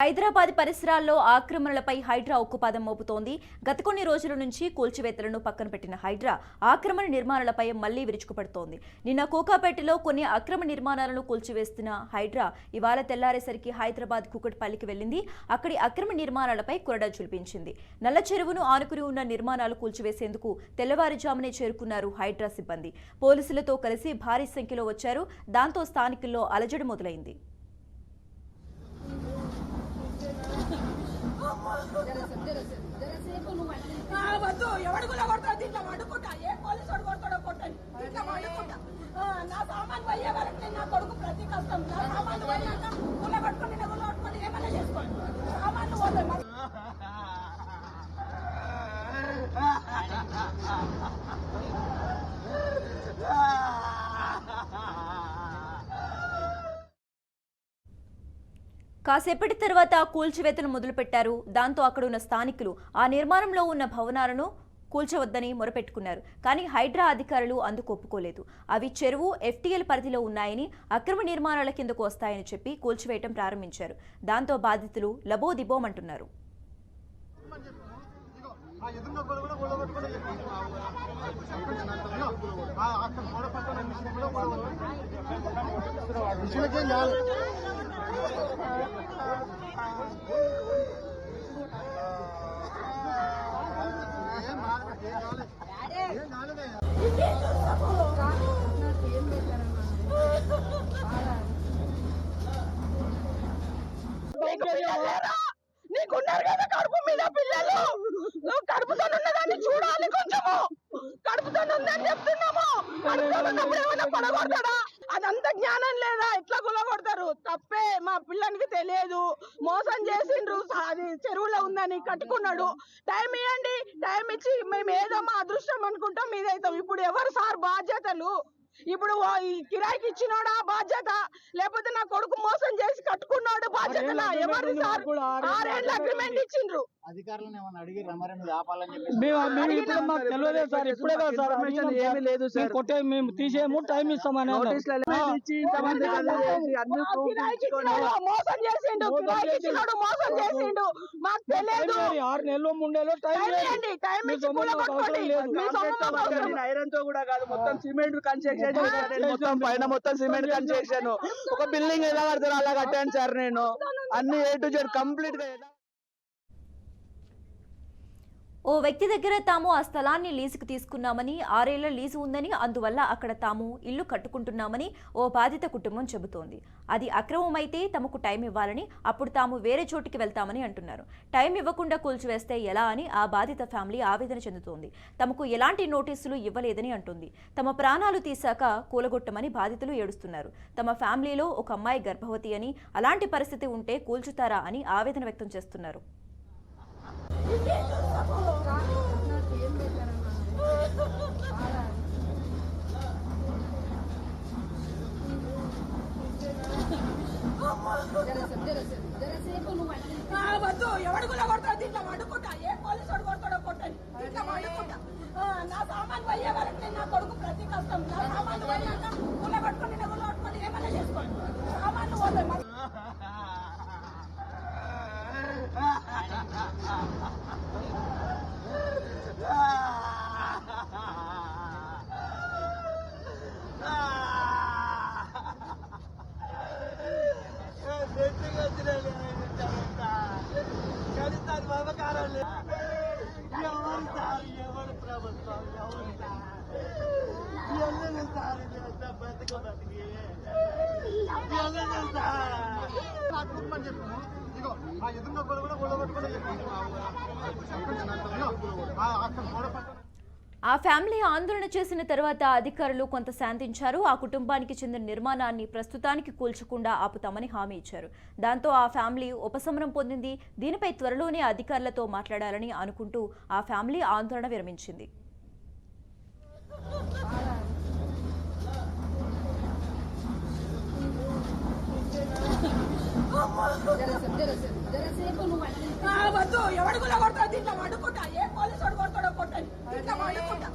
హైదరాబాద్ పరిసరాల్లో ఆక్రమణలపై హైడ్రా ఉక్కుపాదం మోపుతోంది. గత కొన్ని రోజుల నుంచి కూల్చివేతలను పక్కన పెట్టిన హైడ్రా ఆక్రమణ నిర్మాణాలపై మళ్లీ విరుచుకుపడుతోంది. నిన్న కోకాపేటలో కొన్ని అక్రమ నిర్మాణాలను కూల్చివేస్తున్న హైడ్రా ఇవాళ తెల్లారేసరికి హైదరాబాద్ కూకట్పల్లికి వెళ్లింది. అక్కడి అక్రమ నిర్మాణాలపై కొరడా చూపించింది. నల్ల చెరువును ఆనుకుని ఉన్న నిర్మాణాలు కూల్చివేసేందుకు తెల్లవారుజామునే చేరుకున్నారు హైడ్రా సిబ్బంది. పోలీసులతో కలిసి భారీ సంఖ్యలో వచ్చారు. దాంతో స్థానికుల్లో అలజడి మొదలైంది. ఎవడుగులా కొడతా దీంట్లో వండుకుంటా ఏ పోలీసు వాడు కొడతాడో కొట్టని దీంట్లో వండుకుంటా నా సామాన్ పోయే వరకు నేను నా కొడుకు ప్రతి కష్టం నా సామాన్లు పోయాక గుల్ల పట్టుకొని గుల్ల పట్టుకొని ఏమైనా చేసుకోండి సామాన్లు పోతాయి. కాసేపటి తర్వాత కూల్చివేతలు మొదలుపెట్టారు. దాంతో అక్కడ ఉన్న స్థానికులు ఆ నిర్మాణంలో ఉన్న భవనాలను కూల్చవద్దని మొరపెట్టుకున్నారు. కానీ హైడ్రా అధికారులు అందుకు ఒప్పుకోలేదు. అవి చెరువు FTL పరిధిలో ఉన్నాయని, అక్రమ నిర్మాణాల కిందకు వస్తాయని చెప్పి కూల్చివేయటం ప్రారంభించారు. దాంతో బాధితులు లబోదిబోమంటున్నారు. నీకున్నారు కదా కడుపు మీద పిల్లలు, కడుపుతో ఉన్నదాన్ని చూడాలి. కొంచెము కడుపుతో ఉందని చెప్తున్నాము. కడుపుతో ఉన్నప్పుడు ఏమైనా పడగొడతాడా? అదంతా జ్ఞానం లేదా? ఎట్లా గుల్లగొడతారు? తప్పే. మా పిల్లనికి తెలియదు, మోసం చేసిండ్రు. అది చెరువులో ఉందని కట్టుకున్నాడు. టైం ఇవ్వండి, టైం ఇచ్చి మేము ఏదో మా అదృష్టం అనుకుంటాం మీదైతాం. ఇప్పుడు ఎవరు సార్ బాధ్యతలు? ఇప్పుడు కిరాయికి ఇచ్చినోడా బాధ్యత, లేకపోతే నా కొడుకు మోసం చేసి కట్టుకున్నాడు బాధ్యత? ఎవరు సార్? 6 ఏళ్ళ అగ్రిమెంట్ ఇచ్చిండ్రు. అధికారులను ఏమన్నా అడిగి రమారెడ్డి ఆపాలని చెప్పి తెలియదు సార్. ఇప్పుడే కదా సార్, ఏమీ లేదు సార్. కొట్టే మేము తీసేమో టైం ఇస్తామని మోసం చేసిండు, మోసం చేసిండు. మాకు తెలియదు. 6 నెలలు 3 నెలలు టైం ఐరన్ తో కూడా కాదు, మొత్తం సిమెంట్ కన్స్ట్రక్షన్ మొత్తం పైన మొత్తం సిమెంట్ కన్స్ట్రక్షన్. ఒక బిల్డింగ్ ఎలా కడతారు అలా కట్టాను సార్. నేను అన్ని A to Z కంప్లీట్ గా. ఓ వ్యక్తి దగ్గర తాము ఆ స్థలాన్ని లీజుకు తీసుకున్నామని, 6 ఏళ్ల లీజు ఉందని, అందువల్ల అక్కడ తాము ఇల్లు కట్టుకుంటున్నామని ఓ బాధిత కుటుంబం చెబుతోంది. అది అక్రమమైతే తమకు టైం ఇవ్వాలని, అప్పుడు తాము వేరే చోటికి వెళ్తామని అంటున్నారు. టైం ఇవ్వకుండా కూల్చివేస్తే ఎలా అని ఆ బాధిత ఫ్యామిలీ ఆవేదన చెందుతోంది. తమకు ఎలాంటి నోటీసులు ఇవ్వలేదని అంటుంది. తమ ప్రాణాలు తీశాక కూలగొట్టమని బాధితులు ఏడుస్తున్నారు. తమ ఫ్యామిలీలో ఒక అమ్మాయి గర్భవతి అని, అలాంటి పరిస్థితి ఉంటే కూల్చుతారా అని ఆవేదన వ్యక్తం చేస్తున్నారు. ఎవడుగులా కొడతా దీంట్లో వండుకుంటా ఏ పోలీసు వాడు కొడతాడో కొట్టని దీంట్లో వండుకుంటా నా సామాన్ పోయే వరకు నేను నా కొడుకు ప్రతి కష్టం నా సామాన్లు పోయాక గుల్ల పట్టుకొని గుల్ల పట్టుకొని ఏమైనా చేసుకోండి సామాన్లు పోతాయి. ఎవరు ప్రభుత్వం ఆ ఫ్యామిలీ ఆందోళన చేసిన తర్వాత అధికారులు కొంత శాంతించారు. ఆ కుటుంబానికి చెందిన నిర్మాణాన్ని ప్రస్తుతానికి కూల్చకుండా ఆపుతామని హామీ ఇచ్చారు. దాంతో ఆ ఫ్యామిలీ ఉపశమనం పొందింది. దీనిపై త్వరలోనే అధికారులతో మాట్లాడాలని అనుకుంటూ ఆ ఫ్యామిలీ ఆందోళన విరమించింది. ఎవడుగులా కొడతా దీంట్లో వండుకుంటా ఏ పోలీసు వాడు కొడతాడో కొట్టని దీంట్లో వండుకుంటా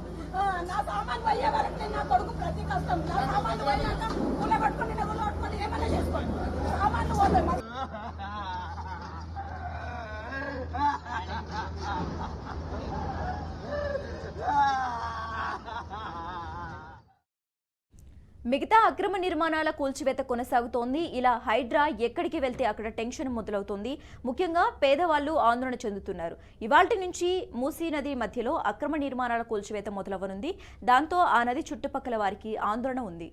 నా సామాన్ పోయే వరకు నేను నా కొడుకు ప్రతి కష్టం నా సామాన్లు పోయాక గుల్ల పట్టుకొని ఏమైనా చేసుకోండి సామాన్లు పోతాయి. మిగతా అక్రమ నిర్మాణాల కూల్చివేత కొనసాగుతోంది. ఇలా హైడ్రా ఎక్కడికి వెళ్తే అక్కడ టెన్షన్ మొదలవుతోంది. ముఖ్యంగా పేదవాళ్లు ఆందోళన చెందుతున్నారు. ఇవాల్టి నుంచి మూసీ నది మధ్యలో అక్రమ నిర్మాణాల కూల్చివేత మొదలవనుంది. దాంతో ఆ నది చుట్టుపక్కల వారికి ఆందోళన ఉంది.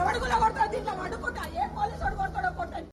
ఎవడు కూడా కొడతా దీంట్లో